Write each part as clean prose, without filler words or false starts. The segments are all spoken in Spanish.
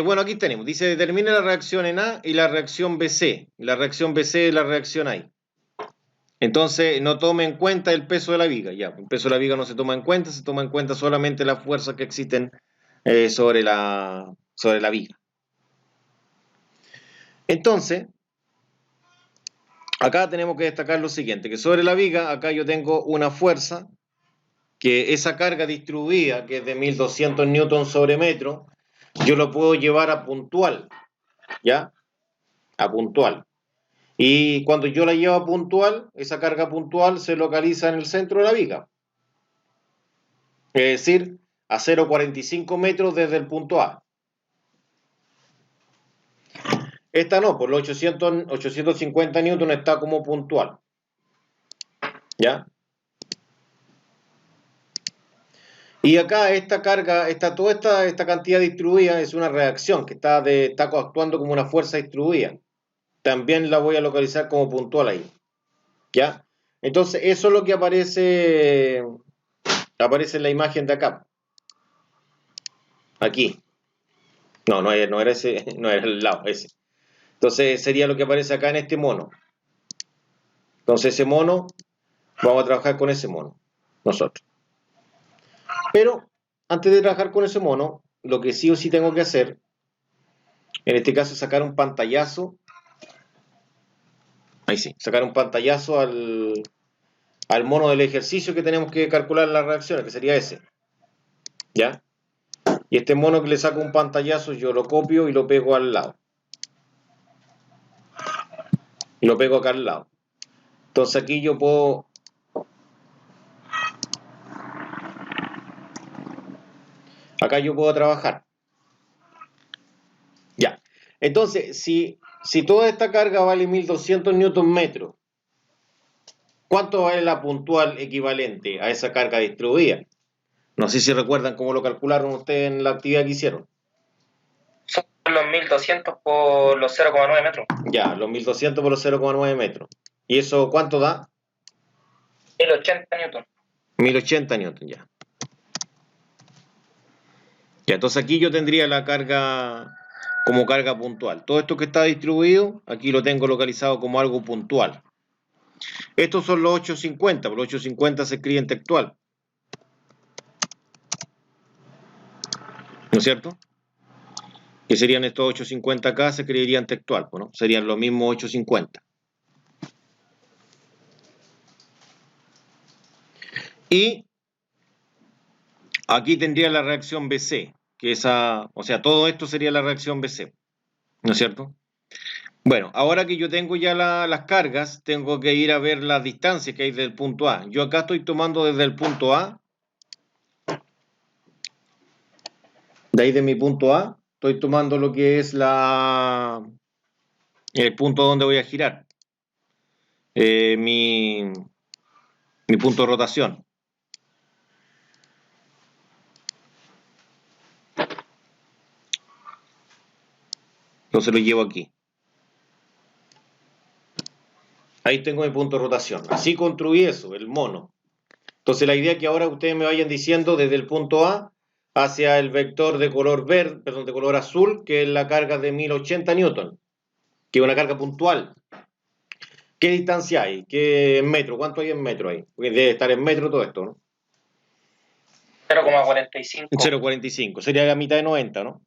Bueno, aquí tenemos. Dice, determina la reacción en A y la reacción BC. La reacción BC es la reacción A. Entonces, no tome en cuenta el peso de la viga. Ya, el peso de la viga no se toma en cuenta solamente las fuerzas que existen sobre la viga. Entonces, acá tenemos que destacar lo siguiente, que sobre la viga, acá yo tengo una fuerza, que esa carga distribuida, que es de 1200 newton sobre metro, yo lo puedo llevar a puntual, ¿ya? A puntual. Y cuando yo la llevo a puntual, esa carga puntual se localiza en el centro de la viga. Es decir, a 0,45 metros desde el punto A. Esta no, por los 850 newton está como puntual. ¿Ya? Y acá esta carga, toda esta cantidad distribuida es una reacción que está actuando como una fuerza distribuida. También la voy a localizar como puntual ahí. ¿Ya? Entonces, eso es lo que aparece en la imagen de acá. Aquí. No, no era ese, no era el lado, ese. Entonces, sería lo que aparece acá en este mono. Entonces, ese mono, vamos a trabajar con ese mono, nosotros. Pero, antes de trabajar con ese mono, lo que sí o sí tengo que hacer, en este caso, es sacar un pantallazo. Ahí sí, sacar un pantallazo al mono del ejercicio que tenemos que calcular las reacciones, que sería ese. ¿Ya? Y este mono que le saco un pantallazo, yo lo copio y lo pego al lado. Y lo pego acá al lado. Entonces aquí yo puedo... Acá yo puedo trabajar. Ya. Entonces, si toda esta carga vale 1200 newton metros, ¿cuánto vale la puntual equivalente a esa carga distribuida? No sé si recuerdan cómo lo calcularon ustedes en la actividad que hicieron. Son los 1200 por los 0,9 metros. Ya, los 1200 por los 0,9 metros. ¿Y eso cuánto da? 1080 newton. 1080 newton, ya. Ya, entonces aquí yo tendría la carga como carga puntual. Todo esto que está distribuido, aquí lo tengo localizado como algo puntual. Estos son los 850, por los 850 se escribe en textual. ¿No es cierto? Que serían estos 850 acá, se escribirían textual, ¿no? Serían los mismos 850. Y aquí tendría la reacción BC, que o sea, todo esto sería la reacción BC, ¿no es cierto? Bueno, ahora que yo tengo ya las cargas, tengo que ir a ver la distancia que hay del punto A. Yo acá estoy tomando desde el punto A, de ahí de mi punto A, estoy tomando lo que es el punto donde voy a girar, mi punto de rotación. Entonces lo llevo aquí. Ahí tengo mi punto de rotación. Así construí eso, el mono. Entonces la idea es que ahora ustedes me vayan diciendo desde el punto A hacia el vector de color verde, perdón, de color azul, que es la carga de 1080 newton, que es una carga puntual. ¿Qué distancia hay? ¿Qué en metro? ¿Cuánto hay en metro ahí? Porque debe estar en metro todo esto, ¿no? 0,45. 0,45. Sería la mitad de 90, ¿no?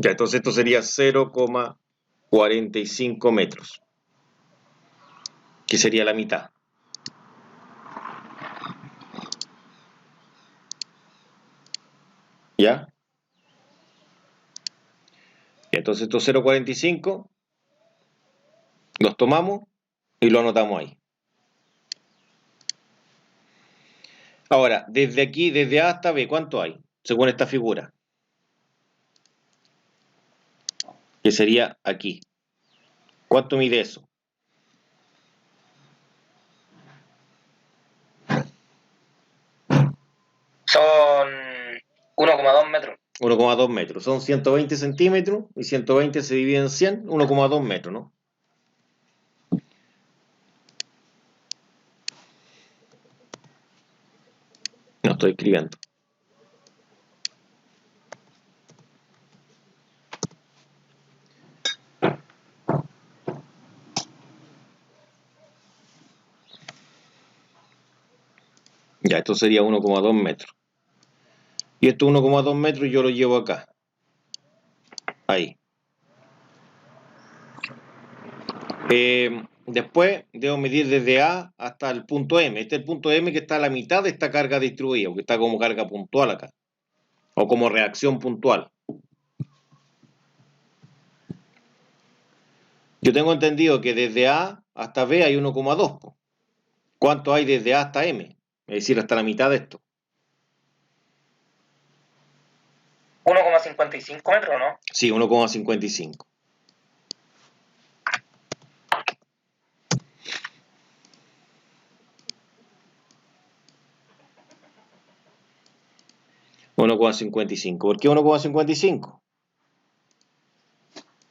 Ya, entonces esto sería 0,45 metros, que sería la mitad. ¿Ya? Entonces estos 0,45 los tomamos y lo anotamos ahí. Ahora, desde aquí, desde A hasta B, ¿cuánto hay? Según esta figura. Que sería aquí. ¿Cuánto mide eso? Son 1,2 metros. 1,2 metros. Son 120 centímetros y 120 se divide en 100, 1,2 metros, ¿no? No estoy escribiendo. Ya, esto sería 1,2 metros. Y esto 1,2 metros yo lo llevo acá. Ahí. Después debo medir desde A hasta el punto M. Este es el punto M que está a la mitad de esta carga distribuida, que está como carga puntual acá. O como reacción puntual. Yo tengo entendido que desde A hasta B hay 1,2. ¿Cuánto hay desde A hasta M? Es decir, hasta la mitad de esto. 1,55 metros, ¿no? Sí, 1,55. $1,55. ¿Por qué 1,55?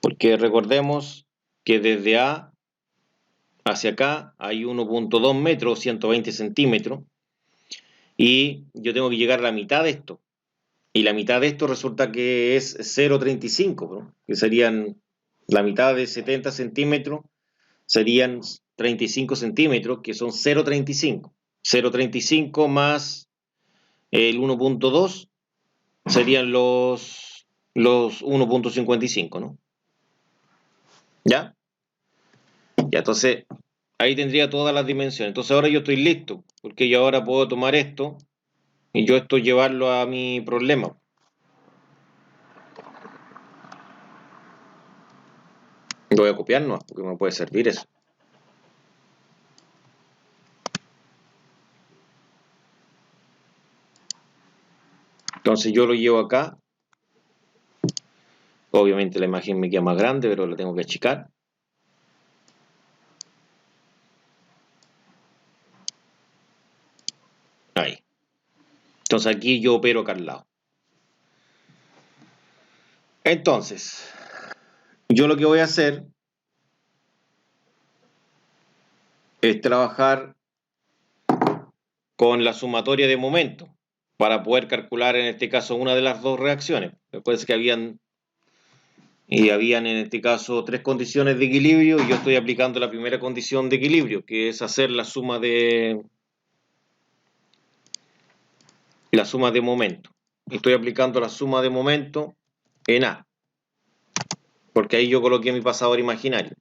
Porque recordemos que desde A hacia acá hay 1,2 metros, 120 centímetros, y yo tengo que llegar a la mitad de esto. Y la mitad de esto resulta que es 0,35, ¿no? Que serían la mitad de 70 centímetros, serían 35 centímetros, que son 0,35. 0,35 más el 1,2 serían los 1,55, ¿no? ¿Ya? Ya, entonces ahí tendría todas las dimensiones. Entonces ahora yo estoy listo, porque yo ahora puedo tomar esto y yo esto llevarlo a mi problema. Lo voy a copiar, no, porque me puede servir eso. Entonces yo lo llevo acá. Obviamente la imagen me queda más grande, pero la tengo que achicar. Ahí. Entonces aquí yo opero acá al lado. Entonces, yo lo que voy a hacer es trabajar con la sumatoria de momentos para poder calcular en este caso una de las dos reacciones. Recuerden que habían en este caso 3 condiciones de equilibrio y yo estoy aplicando la primera condición de equilibrio, que es hacer la suma de momentos. Estoy aplicando la suma de momentos en A, porque ahí yo coloqué mi pasador imaginario.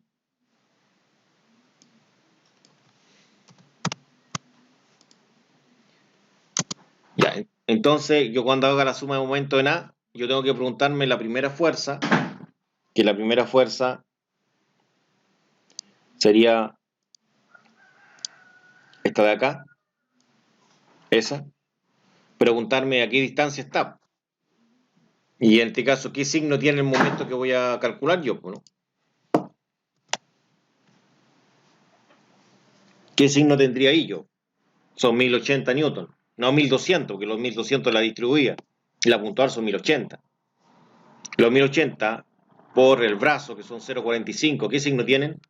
Ya, entonces yo cuando haga la suma de momentos en A, yo tengo que preguntarme la primera fuerza, que la primera fuerza sería esta de acá, esa, preguntarme a qué distancia está. Y en este caso, ¿qué signo tiene el momento que voy a calcular yo? ¿No? ¿Qué signo tendría ahí yo? Son 1080 newton, no 1200, porque los 1200 la distribuía. La puntual son 1080. Los 1080 por el brazo, que son 0,45, ¿qué signo tienen?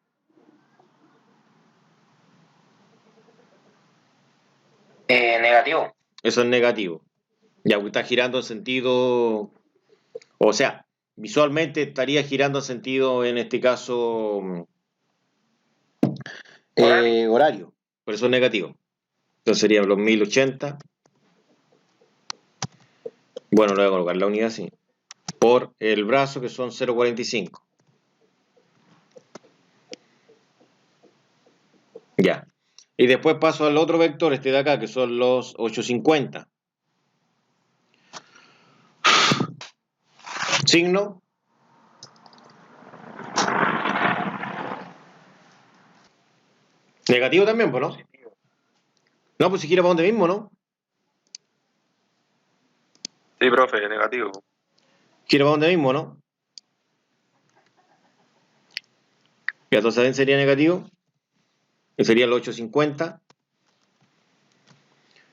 Negativo. Eso es negativo. Ya, porque está girando en sentido, o sea, visualmente estaría girando en sentido, en este caso, horario. Por eso es negativo. Entonces serían los 1080. Bueno, lo voy a colocar la unidad así. Por el brazo, que son 0,45. Ya. Y después paso al otro vector, este de acá, que son los 850. Signo. Negativo también, pues, ¿no? No, pues si gira para donde mismo, ¿no? Sí, profe, negativo. Gira para donde mismo, ¿no? Ya todos saben, sería negativo. Que sería el 850.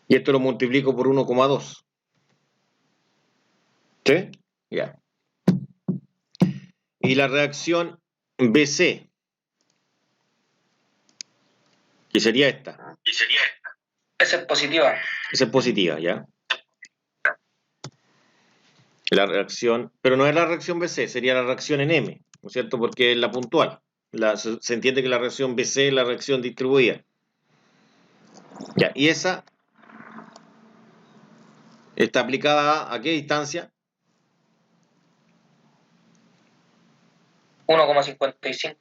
Y esto lo multiplico por 1,2. ¿Sí? Ya. Y la reacción BC, que sería esta. Esa es positiva. Esa es positiva, ¿ya? La reacción, pero no es la reacción BC, sería la reacción en M, ¿no es cierto? Porque es la puntual. Se entiende que la reacción BC es la reacción distribuida. Ya, y esa está aplicada ¿a qué distancia? 1,55.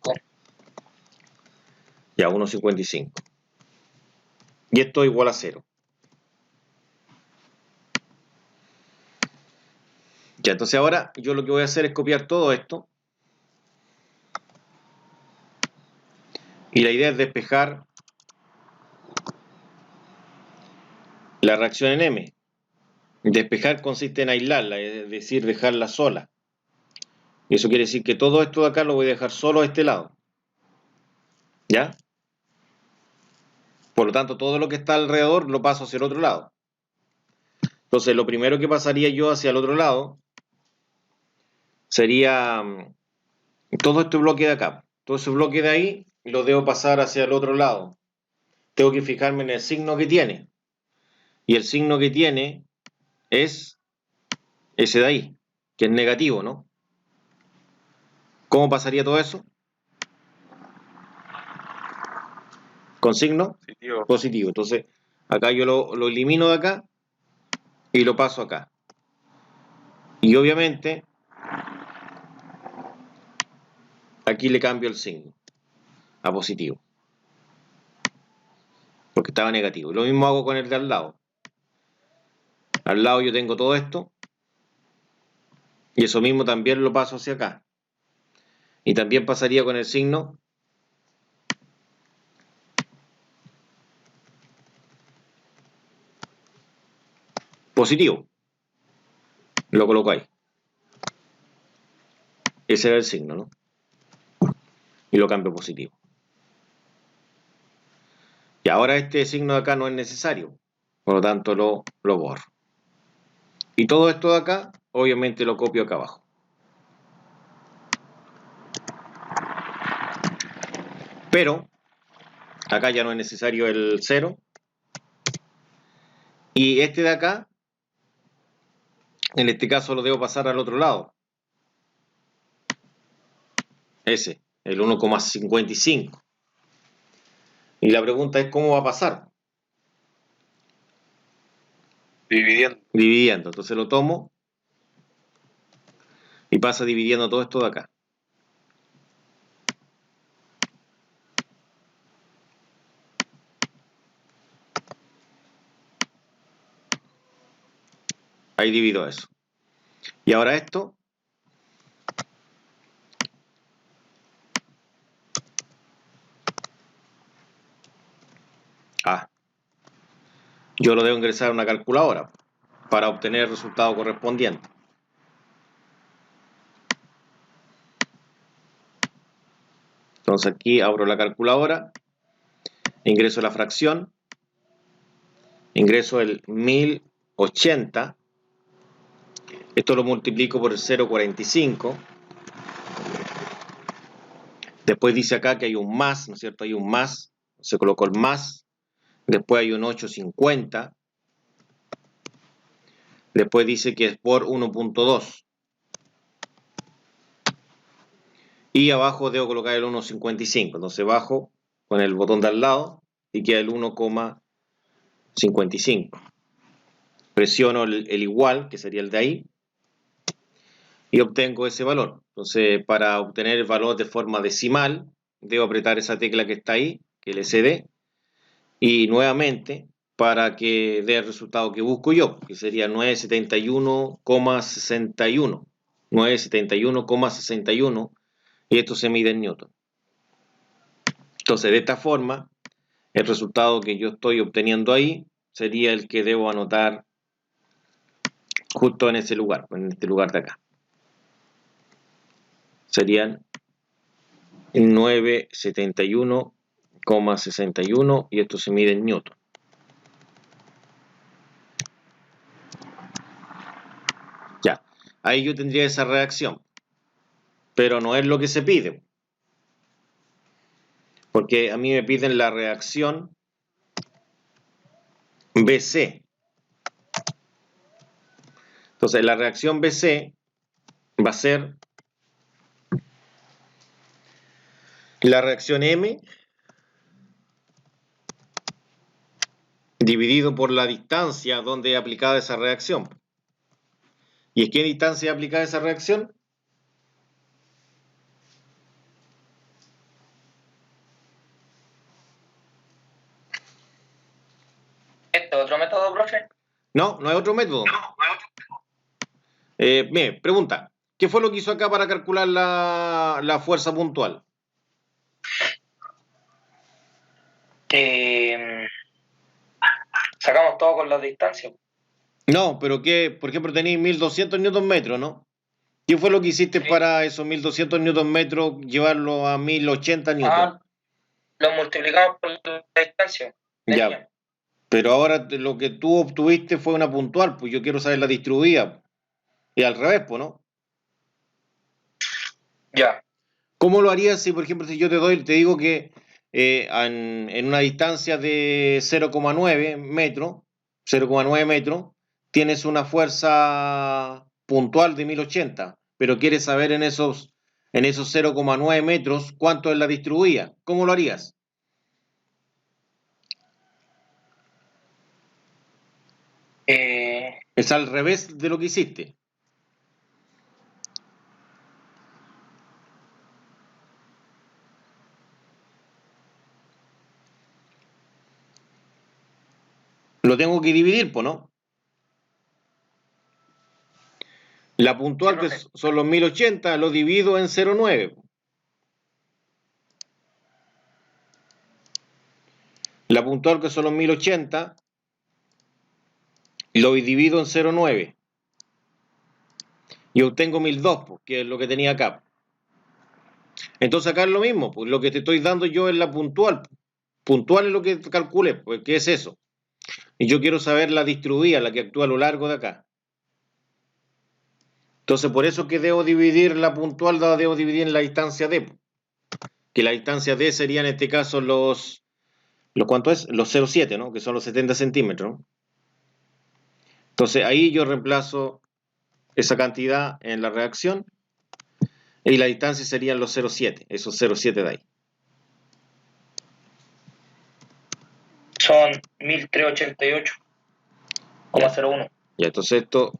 Ya, 1,55. Y esto igual a 0. Ya, entonces ahora yo lo que voy a hacer es copiar todo esto. Y la idea es despejar la reacción en M. Despejar consiste en aislarla, es decir, dejarla sola. Y eso quiere decir que todo esto de acá lo voy a dejar solo a este lado. ¿Ya? Por lo tanto, todo lo que está alrededor lo paso hacia el otro lado. Entonces, lo primero que pasaría yo hacia el otro lado sería todo este bloque de acá. Todo ese bloque de ahí lo debo pasar hacia el otro lado. Tengo que fijarme en el signo que tiene. Y el signo que tiene es ese de ahí, que es negativo, ¿no? ¿Cómo pasaría todo eso? Con signo Positivo. positivo. Entonces, acá yo lo elimino de acá y lo paso acá. Y obviamente, aquí le cambio el signo a positivo. Porque estaba negativo. Lo mismo hago con el de al lado. Al lado yo tengo todo esto. Y eso mismo también lo paso hacia acá. Y también pasaría con el signo positivo. Lo coloco ahí. Ese era el signo, ¿no? Y lo cambio positivo. Y ahora este signo de acá no es necesario. Por lo tanto lo borro. Y todo esto de acá, obviamente lo copio acá abajo. Pero acá ya no es necesario el 0. Y este de acá, en este caso lo debo pasar al otro lado. Ese, el 1,55. Y la pregunta es cómo va a pasar. Dividiendo. Dividiendo. Entonces lo tomo y pasa dividiendo todo esto de acá. Ahí divido eso. Y ahora esto. Yo lo debo ingresar a una calculadora para obtener el resultado correspondiente. Entonces aquí abro la calculadora, ingreso la fracción, ingreso el 1080, esto lo multiplico por el 0,45, después dice acá que hay un más, ¿no es cierto? Hay un más, se colocó el más, después hay un 850, después dice que es por 1,2. Y abajo debo colocar el 1,55, entonces bajo con el botón de al lado y queda el 1,55. Presiono el igual, que sería el de ahí, y obtengo ese valor. Entonces, para obtener el valor de forma decimal, debo apretar esa tecla que está ahí, que es el SD, y nuevamente para que dé el resultado que busco yo, que sería 971,61. 971,61, y esto se mide en Newton. Entonces, de esta forma, el resultado que yo estoy obteniendo ahí sería el que debo anotar justo en ese lugar, en este lugar de acá. Serían 971,61 y esto se mide en Newton. Ya, ahí yo tendría esa reacción, pero no es lo que se pide, porque a mí me piden la reacción BC. Entonces la reacción BC va a ser la reacción M dividido por la distancia donde es aplicada esa reacción. ¿Y en qué distancia es aplicada esa reacción? ¿Este otro método, profe? No, no hay otro método. Mire, pregunta, ¿qué fue lo que hizo acá para calcular la fuerza puntual? Sacamos todo con las distancias. No, pero que, por ejemplo, tenéis 1200 newton metros, ¿no? ¿Qué fue lo que hiciste Sí. para esos 1200 newton metros llevarlo a 1080 newton? Lo multiplicamos por la distancia. Ya, pero ahora lo que tú obtuviste fue una puntual, pues yo quiero saber la distribuida. Y al revés, pues, ¿no? Ya. ¿Cómo lo harías si, por ejemplo, si yo te digo que en una distancia de 0,9 metros, 0,9 metros, tienes una fuerza puntual de 1080, pero quieres saber en esos 0,9 metros cuánto es la distribuida? ¿Cómo lo harías? Es al revés de lo que hiciste. Lo tengo que dividir, pues, ¿no? La puntual, que Sí, son los 1080, lo divido en 0,9. La puntual, que son los 1080, lo divido en 0,9. Y obtengo 1002, pues, que es lo que tenía acá. Entonces acá es lo mismo, pues lo que te estoy dando yo es la puntual. Puntual es lo que calculé, pues ¿qué es eso? Y yo quiero saber la distribuida, la que actúa a lo largo de acá. Entonces por eso es que debo dividir la puntual, la debo dividir en la distancia D, pues, que la distancia D sería en este caso ¿cuánto es? Los 0,7, ¿no? Que son los 70 centímetros, ¿no? Entonces ahí yo reemplazo esa cantidad en la reacción y la distancia serían los 0,7, esos 0,7 de ahí. son 1388,01. Ya, entonces esto,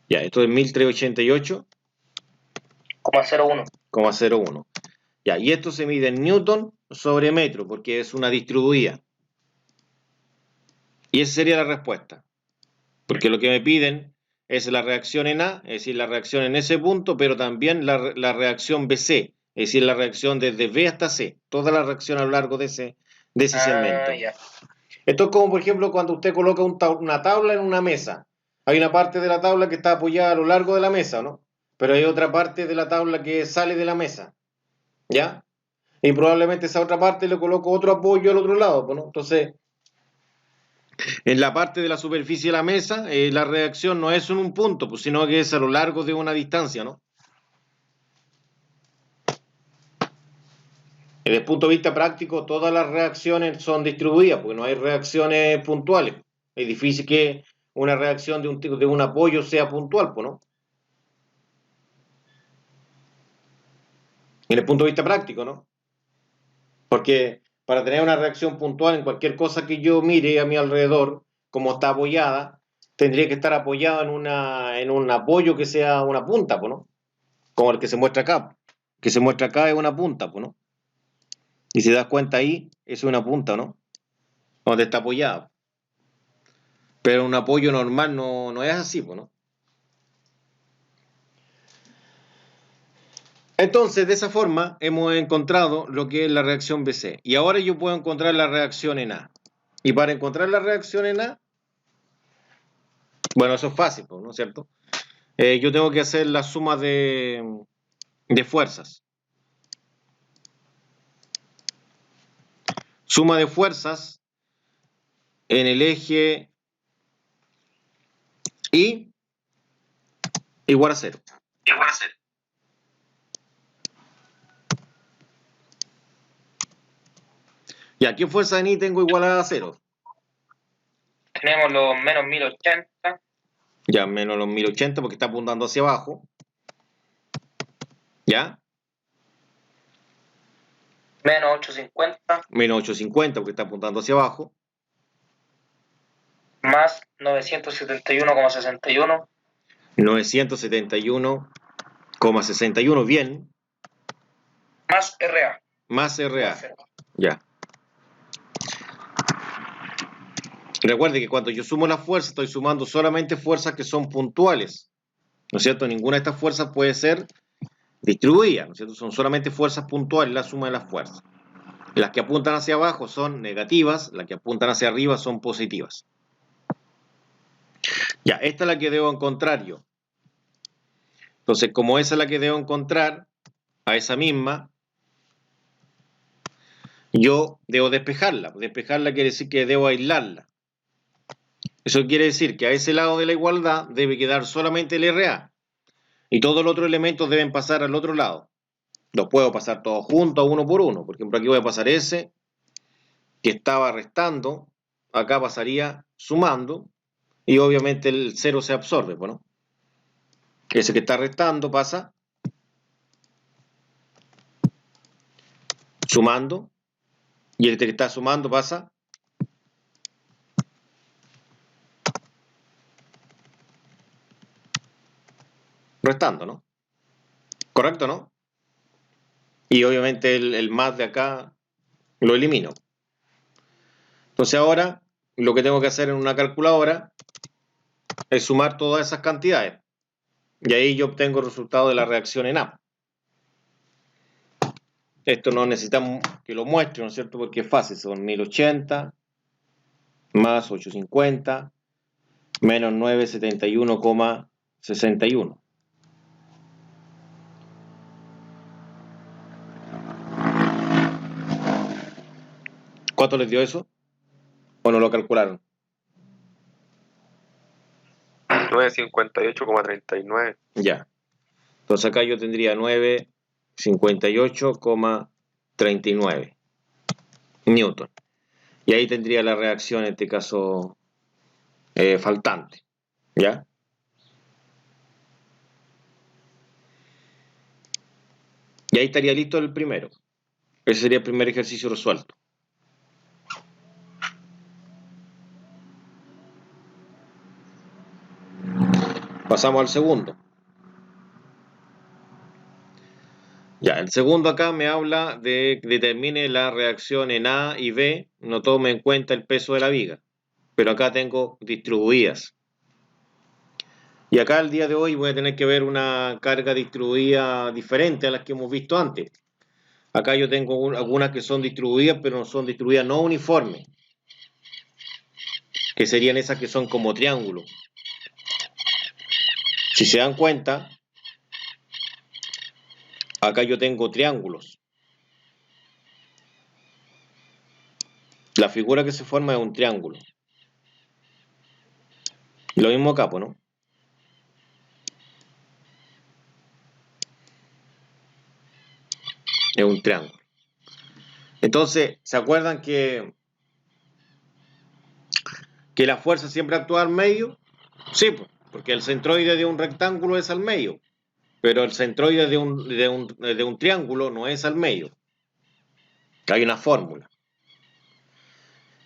ya, esto es 1388,01. 0,01. Ya, y esto se mide en newton sobre metro, porque es una distribuida. Y esa sería la respuesta. Porque lo que me piden es la reacción en A, es decir, la reacción en ese punto, pero también la reacción BC, es decir, la reacción desde B hasta C, toda la reacción a lo largo de ese segmento. Ya. Esto es como, por ejemplo, cuando usted coloca una tabla en una mesa. Hay una parte de la tabla que está apoyada a lo largo de la mesa, ¿no? Pero hay otra parte de la tabla que sale de la mesa, ¿ya? Y probablemente esa otra parte le coloco otro apoyo al otro lado, ¿no? Entonces, en la parte de la superficie de la mesa, la reacción no es en un punto, pues, sino que es a lo largo de una distancia, ¿no? Desde el punto de vista práctico, todas las reacciones son distribuidas, porque no hay reacciones puntuales. Es difícil que una reacción de un apoyo sea puntual, pues, ¿no? En el punto de vista práctico, ¿no? Porque para tener una reacción puntual en cualquier cosa que yo mire a mi alrededor, como está apoyada, tendría que estar apoyado en un apoyo que sea una punta, pues, ¿no? Como el que se muestra acá. El que se muestra acá es una punta, pues, ¿no? Y si te das cuenta ahí, es una punta, ¿no? Donde está apoyado. Pero un apoyo normal no es así, pues, ¿no? Entonces, de esa forma, hemos encontrado lo que es la reacción BC. Y ahora yo puedo encontrar la reacción en A. Y para encontrar la reacción en A, bueno, eso es fácil, pues, ¿no es cierto? Yo tengo que hacer la suma de fuerzas. Suma de fuerzas en el eje Y igual a 0. Ya, ¿qué fuerza en I tengo igualada a 0? Tenemos los menos 1080. Ya, menos los 1080 porque está apuntando hacia abajo. ¿Ya? Menos 850 menos 850 porque está apuntando hacia abajo, más 971,61 971,61, bien, más RA. más RA, ya. Recuerde que cuando yo sumo las fuerzas, estoy sumando solamente fuerzas que son puntuales, ¿no es cierto? Ninguna de estas fuerzas puede ser distribuida, ¿no es cierto? Son solamente fuerzas puntuales la suma de las fuerzas. Las que apuntan hacia abajo son negativas, las que apuntan hacia arriba son positivas. Ya, esta es la que debo encontrar yo. Entonces, como esa es la que debo encontrar, a esa misma, yo debo despejarla. Despejarla quiere decir que debo aislarla. Eso quiere decir que a ese lado de la igualdad debe quedar solamente el RA. Y todos los otros elementos deben pasar al otro lado. Los puedo pasar todos juntos, uno por uno. Por ejemplo, aquí voy a pasar ese, que estaba restando. Acá pasaría sumando. Y obviamente el 0 se absorbe, ¿no? Ese que está restando pasa sumando. Y el que está sumando pasa restando, ¿no? ¿Correcto, no? Y obviamente el más de acá lo elimino. Entonces ahora lo que tengo que hacer en una calculadora es sumar todas esas cantidades. Y ahí yo obtengo el resultado de la reacción en A. Esto no necesitamos que lo muestre, ¿no es cierto? Porque es fácil, son 1080 más 850 menos 971,61. ¿Cuánto les dio eso? ¿O no lo calcularon? 958,39. Ya. Entonces acá yo tendría 958,39 newton. Y ahí tendría la reacción, en este caso, faltante. ¿Ya? Y ahí estaría listo el primero. Ese sería el primer ejercicio resuelto. Pasamos al segundo. Ya, el segundo acá me habla de que determine la reacción en A y B, no tome en cuenta el peso de la viga, pero acá tengo distribuidas. Y acá el día de hoy voy a tener que ver una carga distribuida diferente a las que hemos visto antes. Acá yo tengo algunas que son distribuidas, pero no son distribuidas no uniformes, que serían esas que son como triángulos. Si se dan cuenta, acá yo tengo triángulos. La figura que se forma es un triángulo. Lo mismo acá, ¿no? Es un triángulo. Entonces, ¿se acuerdan que la fuerza siempre actúa al medio? Sí, porque el centroide de un rectángulo es al medio, pero el centroide de un triángulo no es al medio. Hay una fórmula.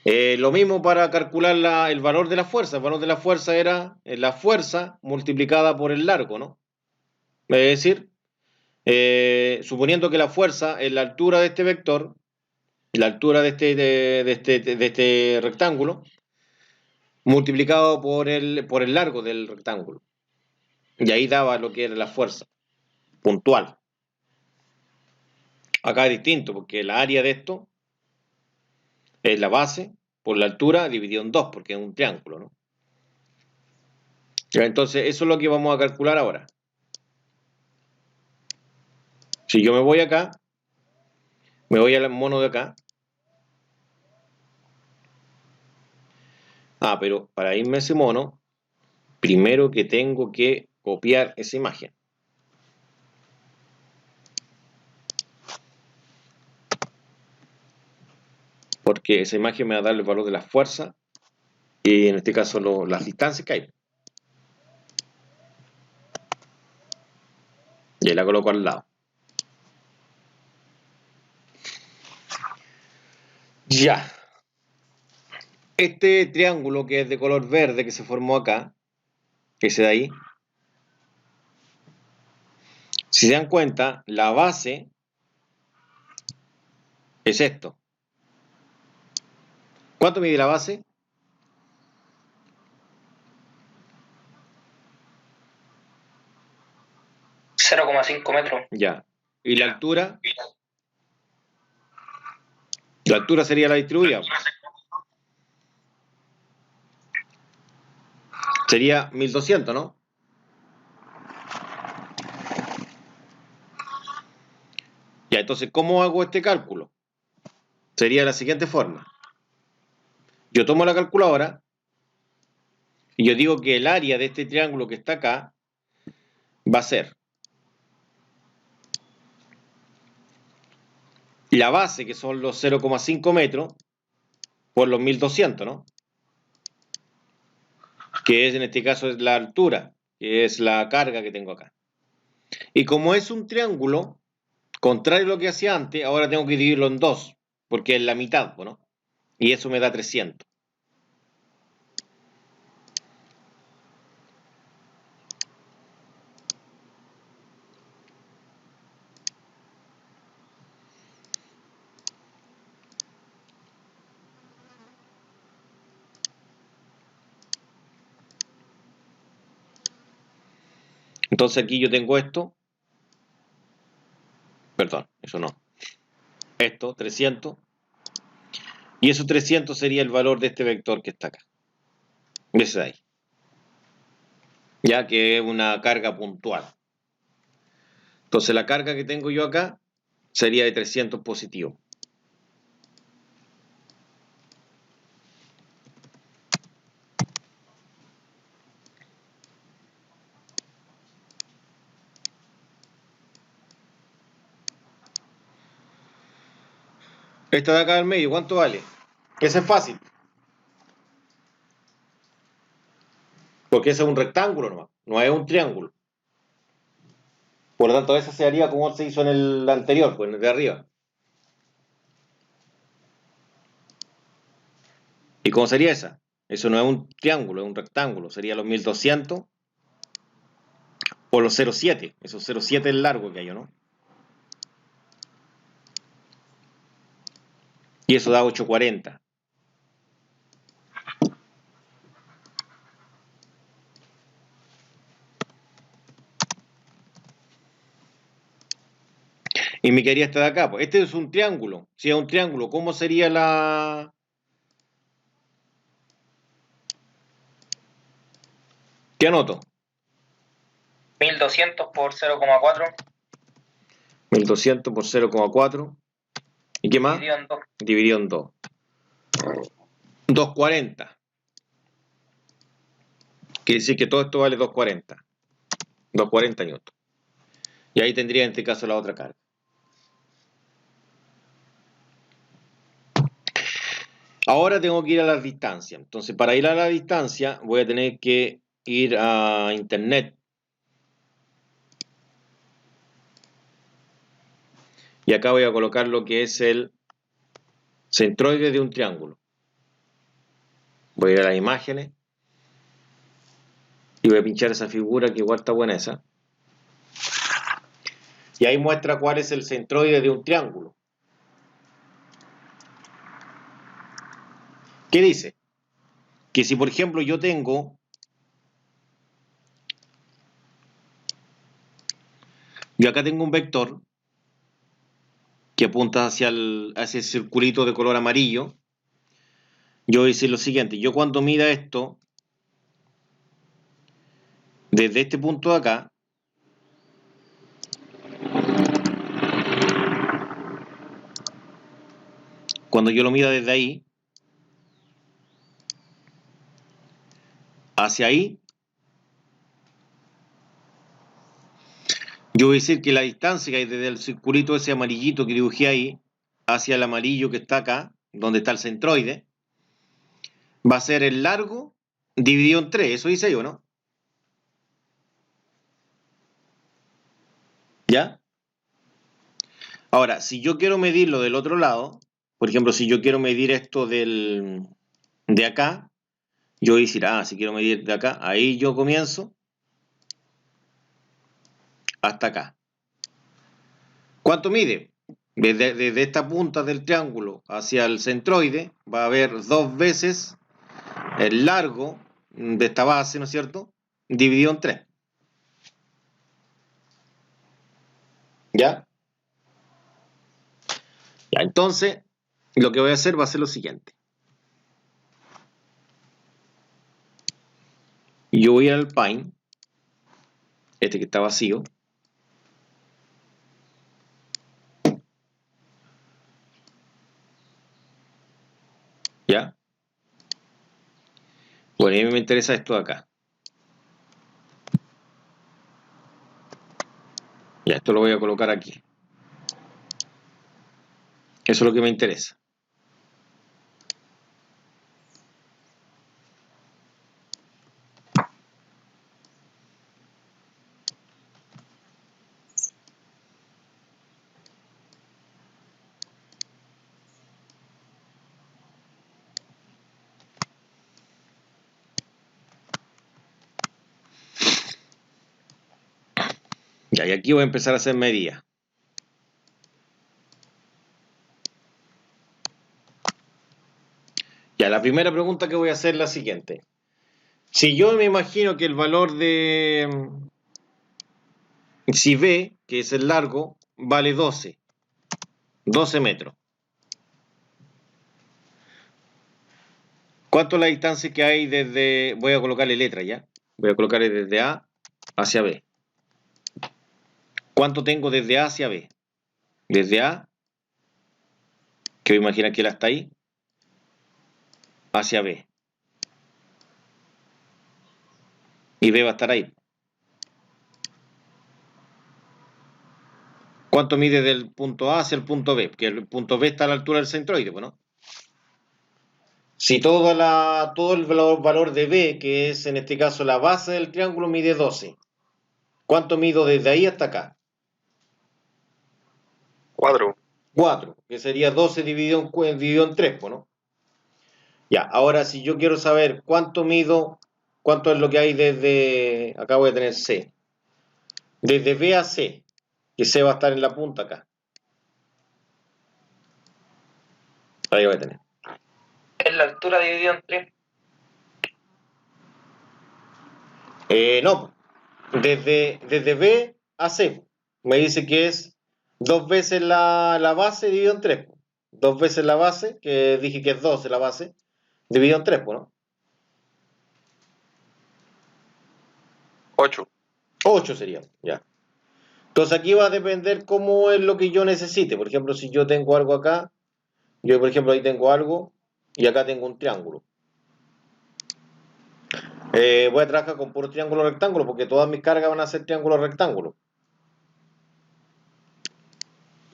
Lo mismo para calcular el valor de la fuerza. El valor de la fuerza era la fuerza multiplicada por el largo, ¿no? Es decir, suponiendo que la fuerza es la altura de este vector, la altura de este rectángulo, multiplicado por el largo del rectángulo. Y ahí daba lo que era la fuerza puntual. Acá es distinto, porque la área de esto es la base por la altura dividido en 2, porque es un triángulo, ¿no? Entonces, eso es lo que vamos a calcular ahora. Si yo me voy acá, me voy al mono de acá. Ah, pero para irme a ese mono, primero que tengo que copiar esa imagen. Porque esa imagen me va a dar el valor de la fuerza y en este caso las distancias que hay. Y ahí la coloco al lado. Ya. Este triángulo que es de color verde que se formó acá, ese de ahí, si se dan cuenta, la base es esto. ¿Cuánto mide la base? 0,5 metros. Ya. ¿Y la altura? La altura sería la distribuida. Sería 1200, ¿no? Ya, entonces, ¿cómo hago este cálculo? Sería de la siguiente forma. Yo tomo la calculadora y yo digo que el área de este triángulo que está acá va a ser la base, que son los 0,5 metros, por los 1200, ¿no? Que es, en este caso, es la altura, que es la carga que tengo acá. Y como es un triángulo, contrario a lo que hacía antes, ahora tengo que dividirlo en dos, porque es la mitad, ¿no? Y eso me da 300. Entonces aquí yo tengo esto, perdón, eso no, esto, 300, y esos 300 sería el valor de este vector que está acá, ese de ahí, ya que es una carga puntual. Entonces la carga que tengo yo acá sería de 300 positivo. Esta de acá del medio, ¿cuánto vale? Ese es fácil, porque ese es un rectángulo nomás, no es un triángulo. Por lo tanto, esa se haría como se hizo en el anterior, pues en el de arriba. ¿Y cómo sería esa? Eso no es un triángulo, es un rectángulo. Sería los 1200 o los 0,7. Esos 0,7 es el largo que hay, ¿no? Y eso da 840. Y me quedaría esta de acá. Pues este es un triángulo. Si es un triángulo, ¿cómo sería la...? ¿Qué anoto? 1200 por 0,4 1200 por 0,4. ¿Y qué más? dividido en 2. Dividido en 2. 240. Quiere decir que todo esto vale 240. 240 newton. Y ahí tendría en este caso la otra carga. Ahora tengo que ir a las distancias. Entonces, para ir a la distancia, voy a tener que ir a internet. Y acá voy a colocar lo que es el centroide de un triángulo. Voy a ir a las imágenes. Y voy a pinchar esa figura que igual está buena esa. Y ahí muestra cuál es el centroide de un triángulo. ¿Qué dice? Que si por ejemplo yo acá tengo un vector que apunta hacia el circulito de color amarillo, yo voy a decir lo siguiente, yo cuando mida esto, desde este punto de acá, cuando yo lo mida desde ahí, hacia ahí, yo voy a decir que la distancia que hay desde el circulito ese amarillito que dibujé ahí, hacia el amarillo que está acá, donde está el centroide, va a ser el largo dividido en 3, eso hice yo, ¿no? ¿Ya? Ahora, si yo quiero medirlo del otro lado, por ejemplo, si yo quiero medir esto de acá, yo voy a decir, si quiero medir de acá, ahí yo comienzo hasta acá. ¿Cuánto mide? Desde esta punta del triángulo hacia el centroide va a haber 2 veces el largo de esta base, ¿no es cierto? Dividido en 3. ¿Ya? Ya, entonces, lo que voy a hacer va a ser lo siguiente. Yo voy al Pine, este que está vacío. ¿Ya? Bueno, y a mí me interesa esto de acá. Ya, esto lo voy a colocar aquí. Eso es lo que me interesa. Ya, y aquí voy a empezar a hacer medidas. Ya, la primera pregunta que voy a hacer es la siguiente. Si yo me imagino que el valor de si B, que es el largo, vale 12 metros. ¿Cuánto es la distancia que hay desde, voy a colocarle letra ya, voy a colocarle desde A hacia B? ¿Cuánto tengo desde A hacia B? Desde A, que voy a imaginar que él está ahí, hacia B. Y B va a estar ahí. ¿Cuánto mide del punto A hacia el punto B? Porque el punto B está a la altura del centroide, ¿no? Si todo el valor de B, que es en este caso la base del triángulo, mide 12, ¿cuánto mido desde ahí hasta acá? 4. 4, que sería 12 dividido en 3, ¿no? Ya, ahora si yo quiero saber cuánto mido, cuánto es lo que hay desde, acá voy a tener C, desde B a C, que C va a estar en la punta acá. Ahí voy a tener. Es la altura dividida en 3. No, desde B a C, me dice que es 2 veces la base dividido en 3. 2 veces la base, que dije que es 12 la base, dividido en 3, ¿no? 8. 8 sería, ya. Entonces aquí va a depender cómo es lo que yo necesite. Por ejemplo, si yo tengo algo acá, yo por ejemplo ahí tengo algo y acá tengo un triángulo. Voy a trabajar con puro triángulo rectángulo porque todas mis cargas van a ser triángulo rectángulo.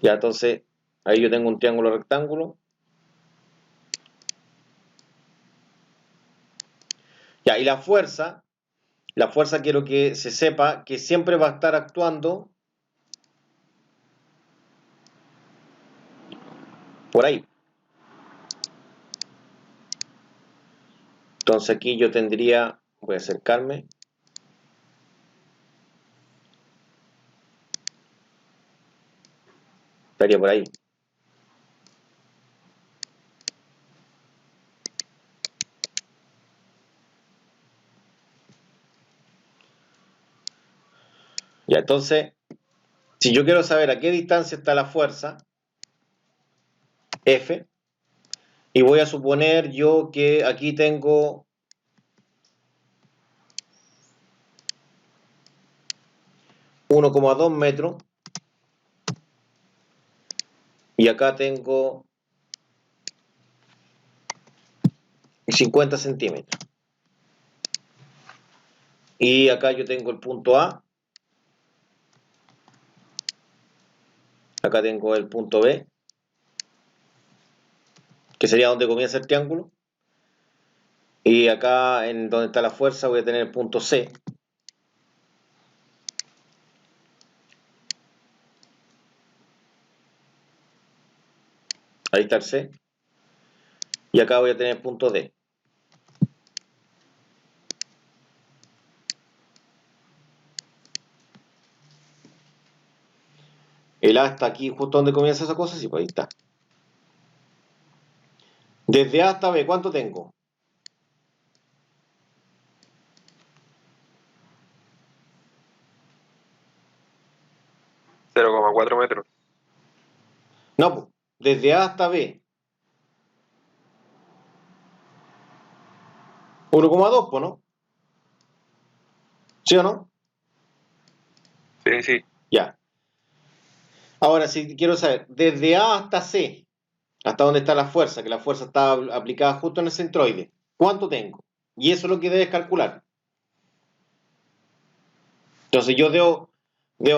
Ya, entonces ahí yo tengo un triángulo rectángulo. Ya, y la fuerza quiero que se sepa que siempre va a estar actuando por ahí. Entonces aquí yo tendría, voy a acercarme. Estaría por ahí. Ya, entonces, si yo quiero saber a qué distancia está la fuerza, F, y voy a suponer yo que aquí tengo 1,2 metros y acá tengo 50 centímetros. Y acá yo tengo el punto A, acá tengo el punto B, que sería donde comienza el triángulo, y acá en donde está la fuerza voy a tener el punto C. Ahí está el C. Y acá voy a tener punto D. El A está aquí, justo donde comienza esa cosa, sí, pues ahí está. Desde A hasta B, ¿cuánto tengo? $0,4 metros. No, pues, desde A hasta B. 1,2, pues, ¿no? ¿Sí o no? Sí, sí. Ya. Ahora, si quiero saber, desde A hasta C, hasta dónde está la fuerza, que la fuerza está aplicada justo en el centroide, ¿cuánto tengo? Y eso es lo que debes calcular. Entonces yo debo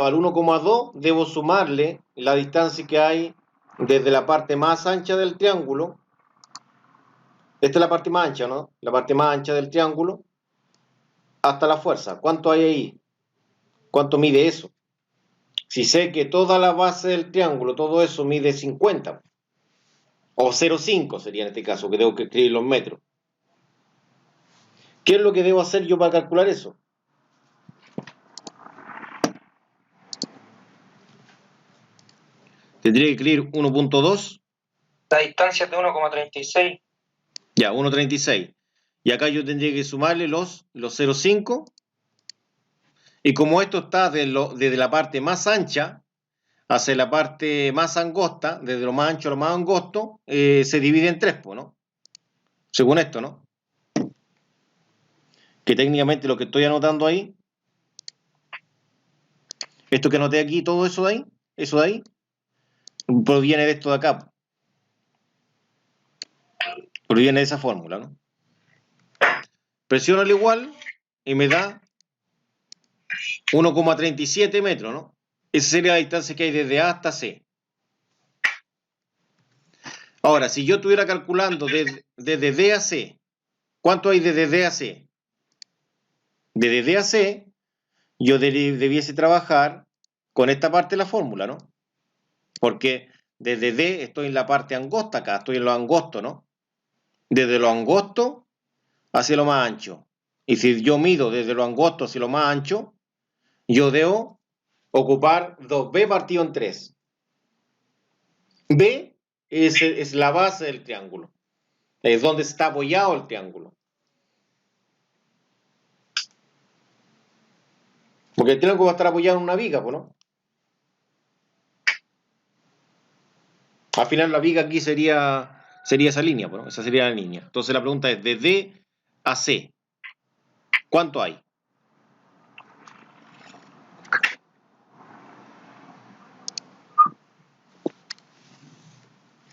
al 1,2, debo sumarle la distancia que hay desde la parte más ancha del triángulo. Esta es la parte más ancha, ¿no? La parte más ancha del triángulo hasta la fuerza. ¿Cuánto hay ahí? ¿Cuánto mide eso? Si sé que toda la base del triángulo, todo eso mide 50, o 0,5 sería en este caso, que tengo que escribir los metros. ¿Qué es lo que debo hacer yo para calcular eso? Tendría que escribir 1,2. La distancia es de 1,36. Ya, 1,36. Y acá yo tendría que sumarle los 0,5. Y como esto está desde la parte más ancha hacia la parte más angosta, desde lo más ancho a lo más angosto, se divide en 3, ¿no? Según esto, ¿no? Que técnicamente lo que estoy anotando ahí, esto que anoté aquí, todo eso de ahí, proviene de esto de acá. Proviene de esa fórmula, ¿no? Presiono al igual y me da 1,37 metros, ¿no? Esa sería la distancia que hay desde A hasta C. Ahora, si yo estuviera calculando desde D a C, ¿cuánto hay desde D a C? Desde D a C, yo debiese trabajar con esta parte de la fórmula, ¿no? Porque desde D estoy en la parte angosta acá, estoy en lo angosto, ¿no? Desde lo angosto hacia lo más ancho. Y si yo mido desde lo angosto hacia lo más ancho, yo debo ocupar 2B partido en 3. B es la base del triángulo. Es donde está apoyado el triángulo. Porque el triángulo va a estar apoyado en una viga, ¿no? Al final la viga aquí sería esa línea, ¿no? Esa sería la línea. Entonces la pregunta es, de D a C, ¿cuánto hay?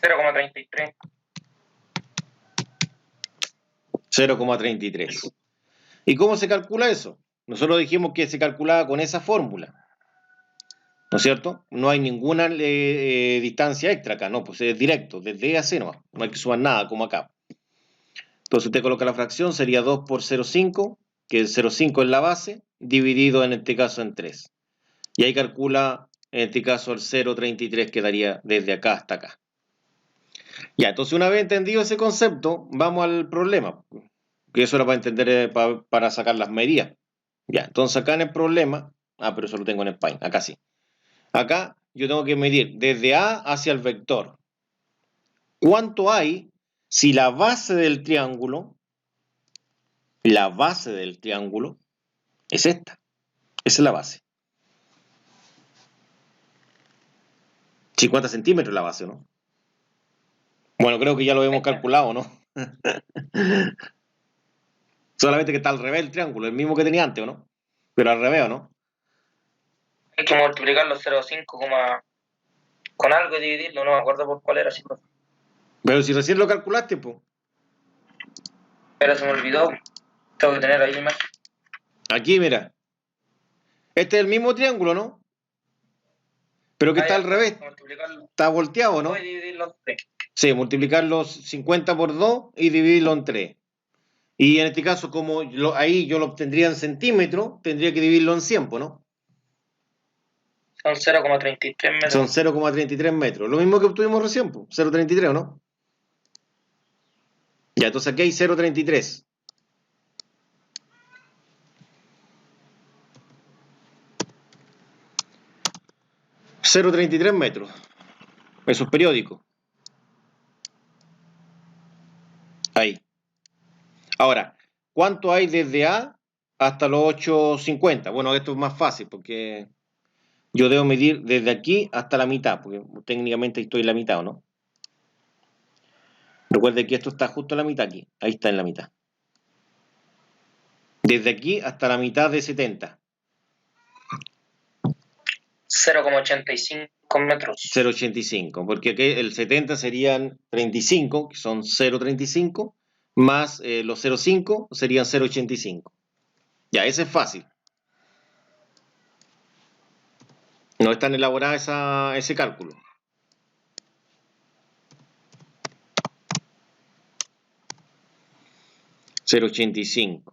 $0,33. 0,33. ¿Y cómo se calcula eso? Nosotros dijimos que se calculaba con esa fórmula, ¿no es cierto? No hay ninguna distancia extra acá, no, pues es directo, desde D a C no hay que sumar nada, como acá. Entonces usted coloca la fracción, sería 2 por 0,5, que el 0,5 es la base, dividido en este caso en 3. Y ahí calcula, en este caso, el 0,33 que daría desde acá hasta acá. Ya, entonces una vez entendido ese concepto, vamos al problema. Que eso era para entender, para sacar las medidas. Ya, entonces acá en el problema, pero eso lo tengo en España, acá sí. Acá yo tengo que medir desde A hacia el vector. ¿Cuánto hay si la base del triángulo es esta? Esa es la base. 50 centímetros la base, ¿no? Bueno, creo que ya lo hemos calculado, ¿no? Solamente que está al revés el triángulo, el mismo que tenía antes, ¿o no? Pero al revés, ¿o no? Hay que multiplicar los 0,5 con algo y dividirlo, no me acuerdo por cuál era, sí, Pero si recién lo calculaste, pues. pero se me olvidó. Tengo que tener ahí la imagen. Aquí, mira. Este es el mismo triángulo, ¿no? Pero que está al revés. Está volteado, ¿no? Y dividirlo en 3. Sí, multiplicar los 50 por 2 y dividirlo en 3. Y en este caso, como ahí yo lo obtendría en centímetros, tendría que dividirlo en 100, ¿no? Son 0,33 metros. Son 0,33 metros. Lo mismo que obtuvimos recién, 0,33, ¿o no? Ya, entonces aquí hay 0,33. metros. Eso es periódico. Ahí. Ahora, ¿cuánto hay desde A hasta los 8,50? Bueno, esto es más fácil porque yo debo medir desde aquí hasta la mitad, porque técnicamente estoy en la mitad, ¿o no? Recuerde que esto está justo en la mitad aquí. Ahí está en la mitad. Desde aquí hasta la mitad de 70. 0,85 metros. 0,85, porque aquí el 70 serían 35, que son 0,35, más los 0,5 serían 0,85. Ya, ese es fácil. No es tan elaborada ese cálculo. $0,85.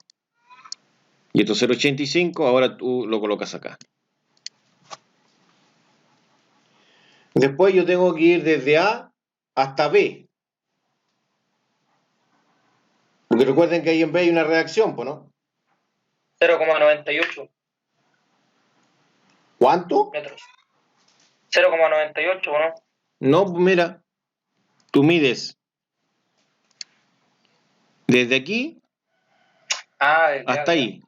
Y estos 0,85 ahora tú lo colocas acá. Después yo tengo que ir desde A hasta B. Porque recuerden que ahí en B hay una reacción, ¿pues no? 0,98 ¿Cuánto? metros. 0,98, ¿no? No, pues mira, tú mides desde aquí hasta ahí.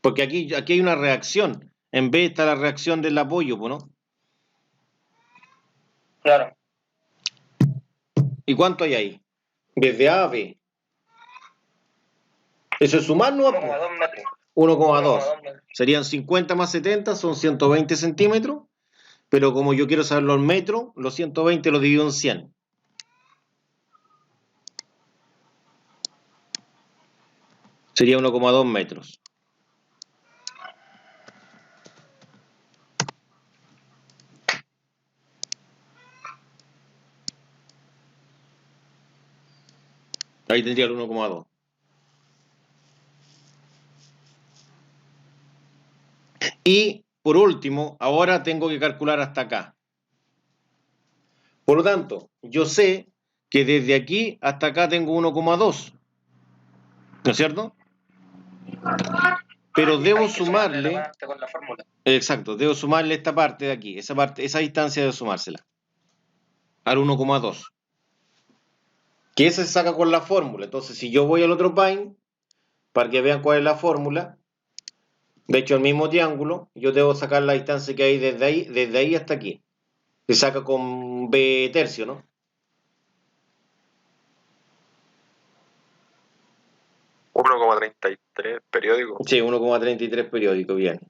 Porque aquí hay una reacción. En B está la reacción del apoyo, ¿pues no? Claro. ¿Y cuánto hay ahí? Desde A a B. Eso es sumar, ¿no? 1,2 metros. 1,2. Serían 50 más 70, son 120 centímetros. Pero como yo quiero saber los metros, los 120 los divido en 100. Sería 1,2 metros. Ahí tendría el 1,2. Y por último, ahora tengo que calcular hasta acá. Por lo tanto, yo sé que desde aquí hasta acá tengo 1,2. ¿No es cierto? Pero debo sumarle. Con la fórmula. Exacto, debo sumarle esta parte de aquí. Esa distancia debo sumársela. Al 1,2. Que esa se saca con la fórmula. Entonces, si yo voy al otro Paint, para que vean cuál es la fórmula, de hecho, el mismo triángulo, yo debo sacar la distancia que hay desde ahí hasta aquí. Se saca con B tercio, ¿no? $1,33 periódico. Sí, 1,33 periódico, bien.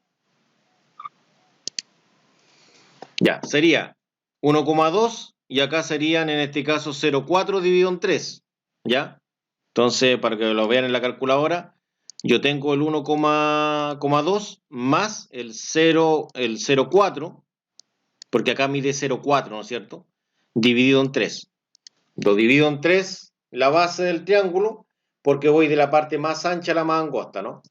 Ya, sería 1,2 y acá serían en este caso 0,4 dividido en 3. ¿Ya? Entonces, para que lo vean en la calculadora, yo tengo el 1,2 más el 0,4, porque acá mide 0,4, ¿no es cierto? Dividido en 3. Lo divido en 3, la base del triángulo, porque voy de la parte más ancha a la más angosta, ¿no?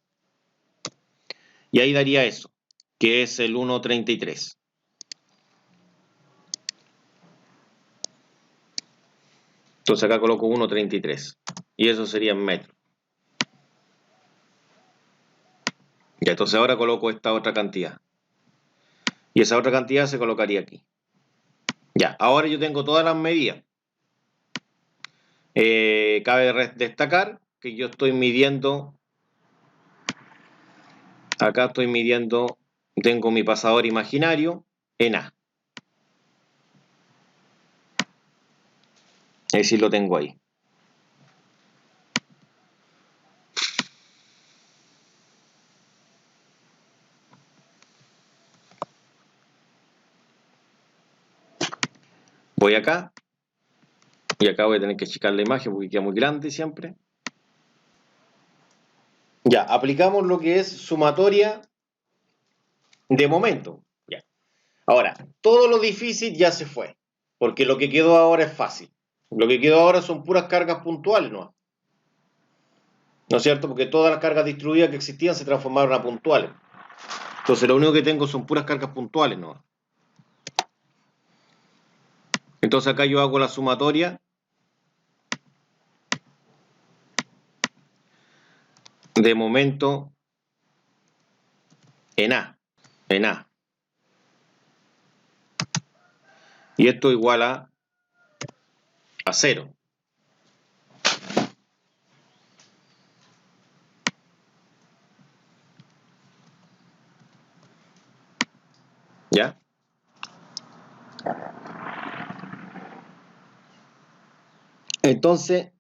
Y ahí daría eso, que es el 1,33. Entonces acá coloco 1,33. Y eso sería en metros. Ya, entonces ahora coloco esta otra cantidad. Y esa otra cantidad se colocaría aquí. Ya, ahora yo tengo todas las medidas. Cabe destacar que yo estoy midiendo, acá estoy midiendo, tengo mi pasador imaginario en A. Es decir, lo tengo ahí. Voy acá. Y acá voy a tener que achicar la imagen porque queda muy grande siempre. Ya, aplicamos lo que es sumatoria de momento. Ya. Ahora, todo lo difícil ya se fue. Porque lo que quedó ahora es fácil. Lo que quedó ahora son puras cargas puntuales, ¿no? ¿No es cierto? Porque todas las cargas distribuidas que existían se transformaron a puntuales. Entonces lo único que tengo son puras cargas puntuales, ¿no? Entonces acá yo hago la sumatoria de momento en A. Y esto igual a 0. ¿Ya? Entonces,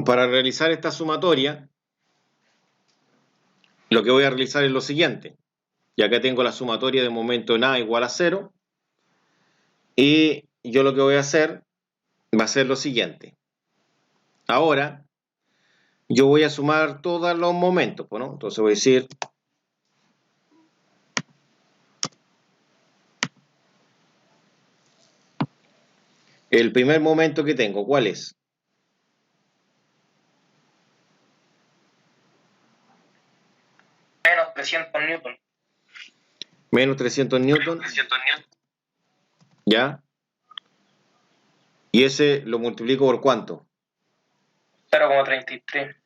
para realizar esta sumatoria, lo que voy a realizar es lo siguiente. Y acá tengo la sumatoria de momento en A igual a 0. Y yo lo que voy a hacer va a ser lo siguiente. Ahora, yo voy a sumar todos los momentos, ¿no? Entonces voy a decir el primer momento que tengo, ¿cuál es? Menos 300 newton. Menos 300 newton. ¿Ya? Y ese lo multiplico por ¿cuánto? 0,33.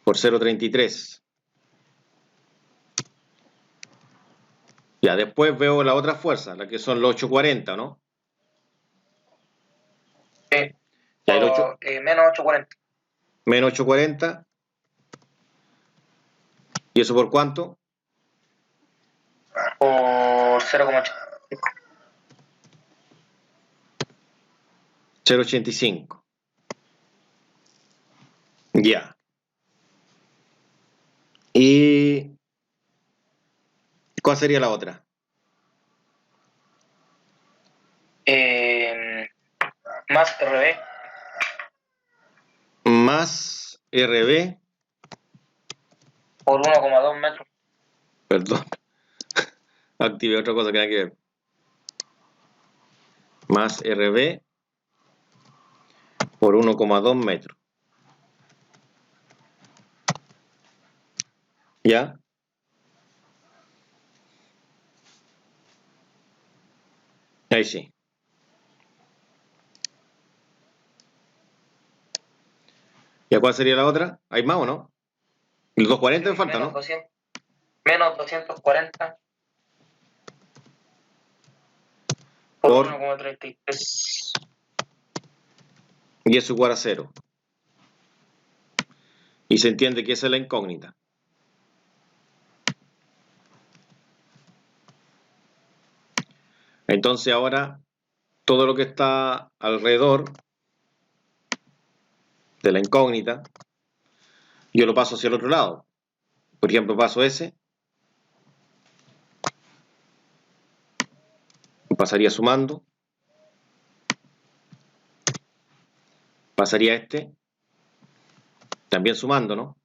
Por 0,33. Ya, después veo la otra fuerza, la que son los 840, ¿no? Ya, el 8, Menos 840. menos 840. ¿Y eso por cuánto? Por 0,8. 0,85. Ya. ¿Y cuál sería la otra? Más RB. Más RB, Por 1,2 metros. perdón, activé otra cosa que nada que ver. Más RB por 1,2 metros. ¿Ya? Ahí sí. ¿Y cuál sería la otra? ¿Hay más o no? Los 240 me faltan, Menos ¿no? 200. Menos 240. Por Por 1,33. y eso igual a 0. Y se entiende que esa es la incógnita. Entonces ahora todo lo que está alrededor de la incógnita, yo lo paso hacia el otro lado. Por ejemplo, paso ese, pasaría sumando, pasaría este, también sumando, ¿no?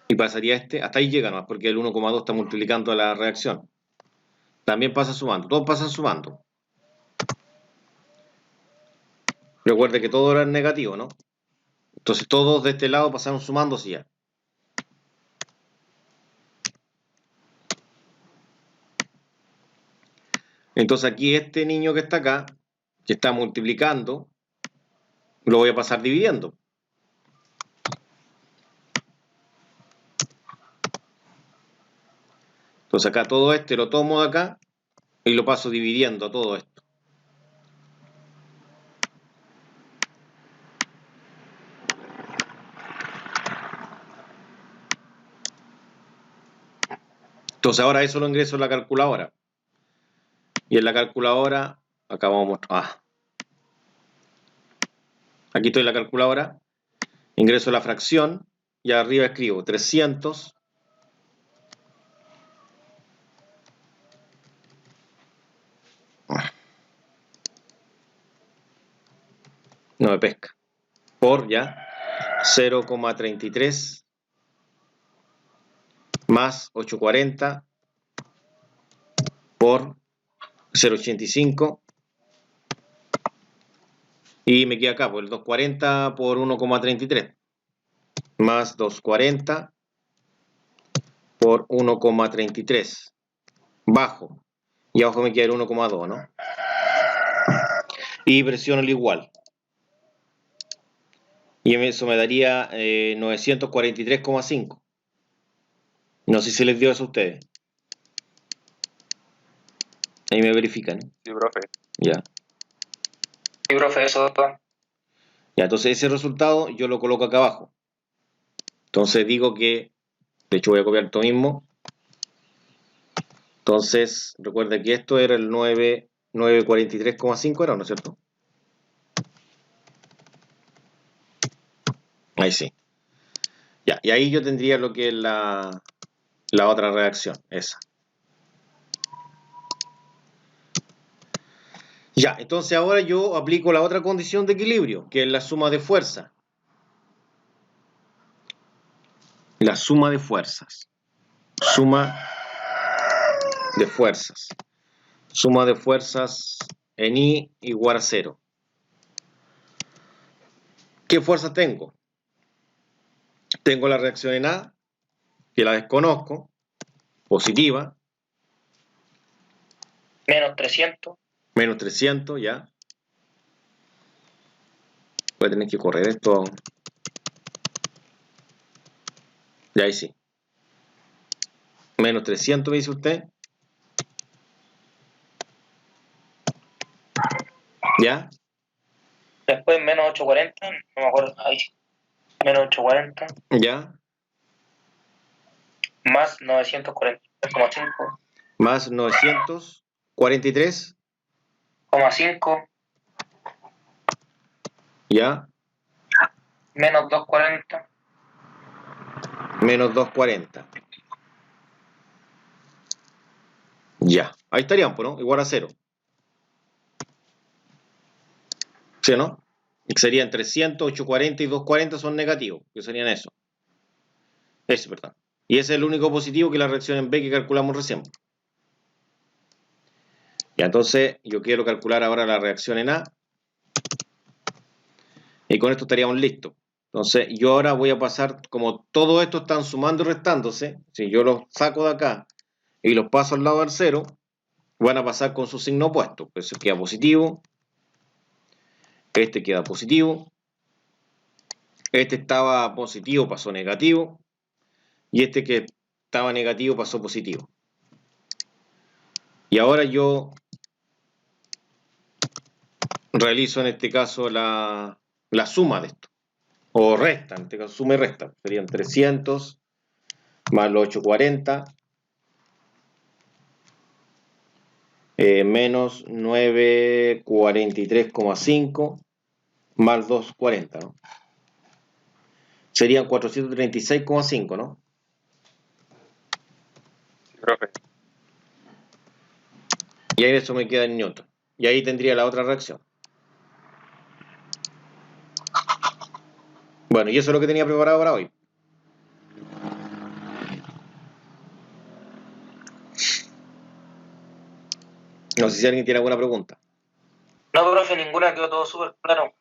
Y pasaría este, hasta ahí llega nomás, porque el 1,2 está multiplicando la reacción. También pasa sumando, todos pasan sumando. Recuerde que todo era negativo, ¿no? Entonces todos de este lado pasaron sumando hacia allá. Entonces aquí este niño que está acá, que está multiplicando, lo voy a pasar dividiendo. Entonces acá todo este lo tomo de acá y lo paso dividiendo a todo esto. Entonces ahora eso lo ingreso en la calculadora. Y en la calculadora, acá vamos a mostrar. Aquí estoy en la calculadora. Ingreso la fracción y arriba escribo 300. No me pesca. Por ya 0,33 más 840 por 0,85 Y me queda acá, pues el 240 por 1,33. Más 240 por 1,33. Bajo. Y abajo me queda el 1,2, ¿no? Y presiono el igual. Y eso me daría 943,5. No sé si les dio eso a ustedes. Ahí me verifican. Sí, profe. Ya. Sí, profe, eso está. Ya, entonces ese resultado yo lo coloco acá abajo. Entonces digo que, de hecho voy a copiar esto mismo. Entonces, recuerda que esto era el 943,5 era, ¿no es cierto? Ahí sí. Ya, y ahí yo tendría lo que es la otra reacción, esa. Ya, entonces ahora yo aplico la otra condición de equilibrio, que es la suma de fuerza. La suma de fuerzas. Suma de fuerzas. Suma de fuerzas en I igual a 0. ¿Qué fuerza tengo? Tengo la reacción en A, que la desconozco, positiva, Menos 300. menos 300, ya. Voy a tener que correr esto. Ya ahí sí. Menos 300 me dice usted. ¿Ya? Después menos 840. No me acuerdo. Ahí sí. Menos 840. ¿Ya? Más 943,5. Más 943. 5. ¿Ya? Menos 240. Menos 240. Ya. Ahí estarían, pues, ¿no? Igual a 0. ¿Sí o no? Serían 300, 840 y 240 son negativos, que serían eso. Eso, ¿verdad? Y ese es el único positivo que la reacción en B que calculamos recién. Ya, entonces yo quiero calcular ahora la reacción en A. Y con esto estaríamos listos. Entonces yo ahora voy a pasar, como todo esto están sumando y restándose, si yo los saco de acá y los paso al lado del 0, van a pasar con su signo opuesto. Pues queda positivo, este queda positivo, este estaba positivo pasó negativo, y este que estaba negativo pasó positivo. Y ahora yo realizo en este caso la suma de esto, o resta, en este caso suma y resta, serían 300 más los 840 menos 943,5 más 240, ¿no? Serían 436,5, ¿no? Sí, profe. Y ahí eso me queda en newton. Y ahí tendría la otra reacción. Bueno, y eso es lo que tenía preparado para hoy. No sé si alguien tiene alguna pregunta. No, profe, ninguna, quedó todo súper claro.